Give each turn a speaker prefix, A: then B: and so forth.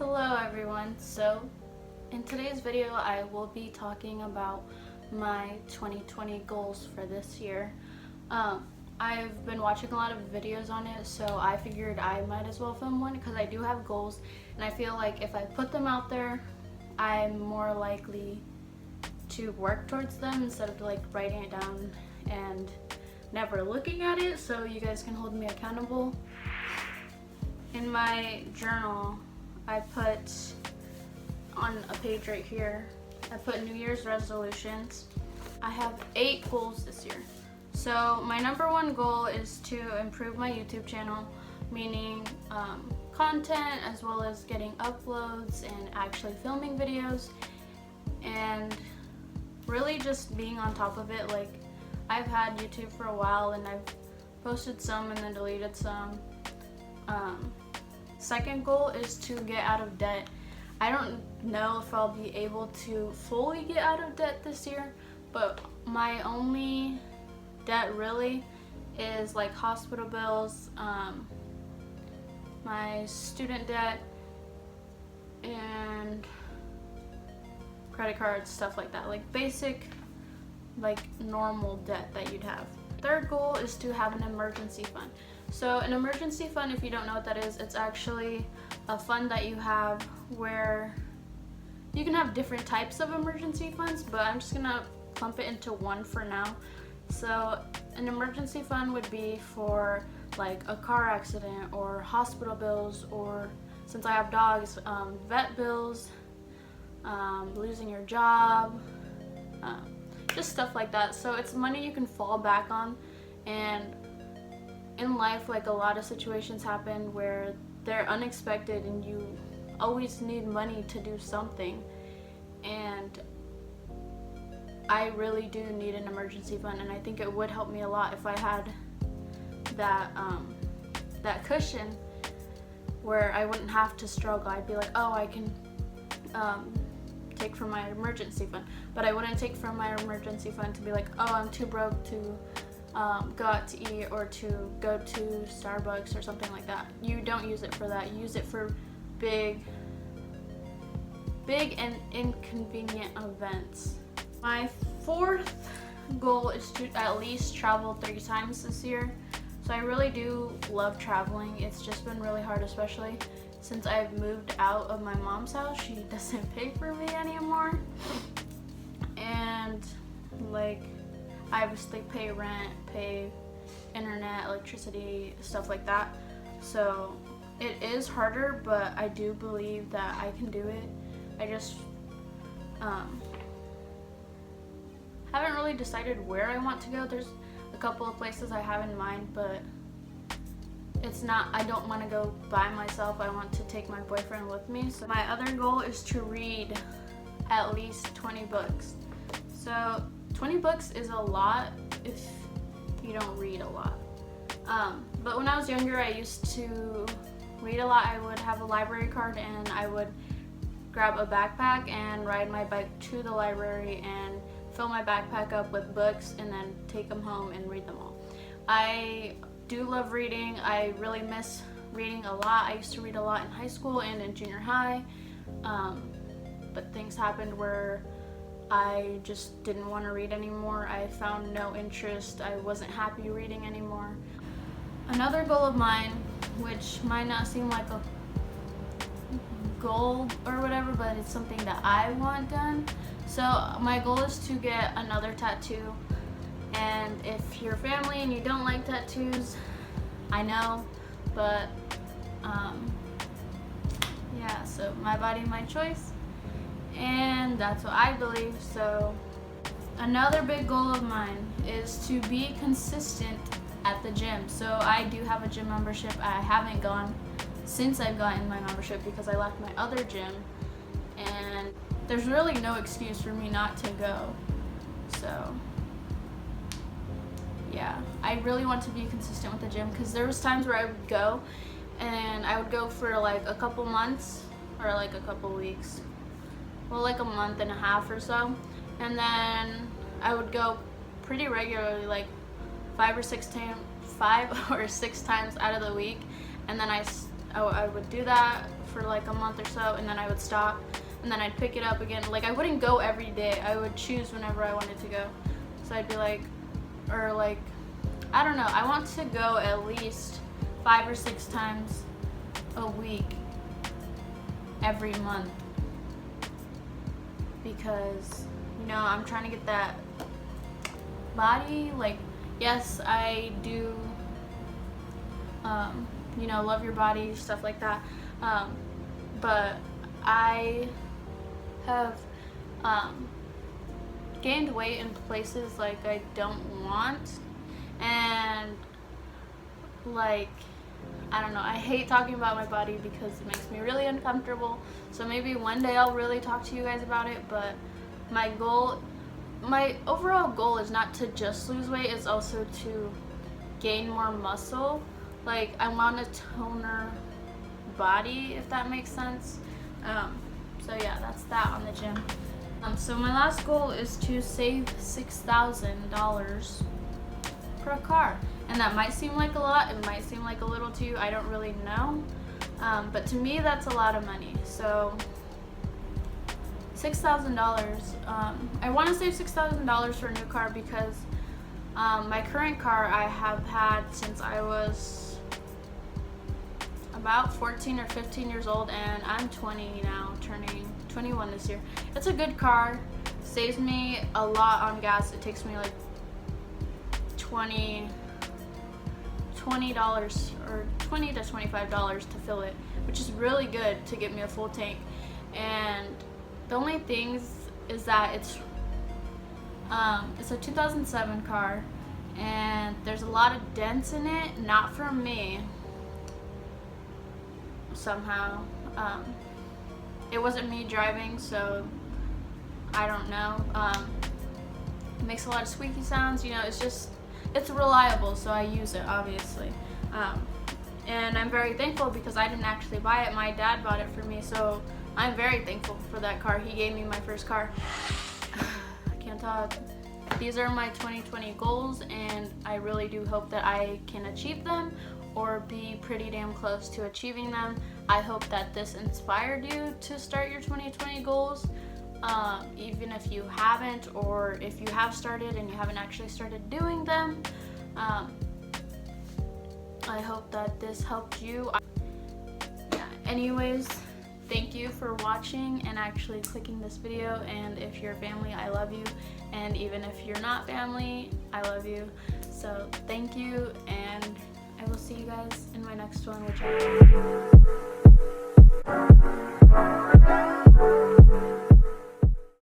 A: Hello everyone. So in today's video I will be talking about my 2020 goals for this year. I've been watching a lot of videos on it, so I figured I might as well film one because I do have goals and I feel like if I put them out there I'm more likely to work towards them instead of like writing it down and never looking at it, so you guys can hold me accountable. In my journal I put on a page right here, I put New Year's resolutions. I have 8 goals this year. So my number one goal is to improve my YouTube channel, meaning content as well as getting uploads and actually filming videos and really just being on top of it. Like, I've had YouTube for a while and I've posted some and then deleted some. Second goal is to get out of debt. I don't know if I'll be able to fully get out of debt this year, but my only debt really is like hospital bills, my student debt, and credit cards, stuff like that, like basic, like normal debt that you'd have. Third goal is to have an emergency fund. So an emergency fund, if you don't know what that is, it's actually a fund that you have where you can have different types of emergency funds, but I'm just gonna clump it into one for now. So an emergency fund would be for like a car accident or hospital bills, or since I have dogs, vet bills, losing your job, just stuff like that. So it's money you can fall back on, and in life, like, a lot of situations happen where they're unexpected and you always need money to do something, and I really do need an emergency fund, and I think it would help me a lot if I had that that cushion where I wouldn't have to struggle. I'd be like, oh, I can take from my emergency fund, but I wouldn't take from my emergency fund to be like, oh, I'm too broke to go out to eat or to go to Starbucks or something like that. You don't use it for that. You use it for big and inconvenient events. My fourth goal is to at least travel 3 times this year. So I really do love traveling. It's just been really hard, especially since I've moved out of my mom's house. She doesn't pay for me anymore, and like, I obviously pay rent, pay internet, electricity, stuff like that. So it is harder, but I do believe that I can do it. I just haven't really decided where I want to go. There's a couple of places I have in mind, but it's not, I don't want to go by myself. I want to take my boyfriend with me. So my other goal is to read at least 20 books. So 20 books is a lot if you don't read a lot. But when I was younger, I used to read a lot. I would have a library card and I would grab a backpack and ride my bike to the library and fill my backpack up with books and then take them home and read them all. I do love reading. I really miss reading a lot. I used to read a lot in high school and in junior high, but things happened where I just didn't want to read anymore. I found no interest. I wasn't happy reading anymore. Another goal of mine, which might not seem like a goal or whatever, but it's something that I want done. So my goal is to get another tattoo. And if you're family and you don't like tattoos, I know, but yeah, so my body, my choice. And that's what I believe. So another big goal of mine is to be consistent at the gym. So I do have a gym membership. I haven't gone since I've gotten my membership because I left my other gym, and there's really no excuse for me not to go. So yeah, I really want to be consistent with the gym because there was times where I would go and I would go for like a couple months or like a couple weeks, well, like a month and a half or so, and then I would go pretty regularly, like 5 or 6 times out of the week, and then I would do that for like a month or so, and then I would stop, and then I'd pick it up again. Like I wouldn't go every day. I would choose whenever I wanted to go. So I'd be like, or like, I don't know. I want to go at least 5 or 6 times a week every month, because you know I'm trying to get that body. Like, yes, I do you know, love your body, stuff like that, but I have gained weight in places like I don't want, and like, I don't know, I hate talking about my body because it makes me really uncomfortable. So maybe one day I'll really talk to you guys about it, but my overall goal is not to just lose weight, it's also to gain more muscle. Like, I want a toner body, if that makes sense. So yeah, that's that on the gym. So my last goal is to save $6,000 for a car. And that might seem like a lot, it might seem like a little to you, I don't really know. But to me, that's a lot of money. So $6,000. I want to save $6,000 for a new car because my current car I have had since I was about 14 or 15 years old, and I'm 20 now, turning 21 this year. It's a good car, saves me a lot on gas. It takes me like $20 or $20 to $25 to fill it, which is really good to get me a full tank. And the only things is that it's a 2007 car, and there's a lot of dents in it, not from me somehow. It wasn't me driving, so I don't know. It makes a lot of squeaky sounds, you know, it's reliable, so I use it, obviously. And I'm very thankful because I didn't actually buy it. My dad bought it for me, so I'm very thankful for that car. He gave me my first car. I can't talk. These are my 2020 goals, and I really do hope that I can achieve them or be pretty damn close to achieving them. I hope that this inspired you to start your 2020 goals, even if you haven't, or if you have started and you haven't actually started doing them. I hope that this helped you. Yeah. Anyways, thank you for watching and actually clicking this video, and if you're family, I love you, and even if you're not family, I love you. So thank you, and I will see you guys in my next one, whichever.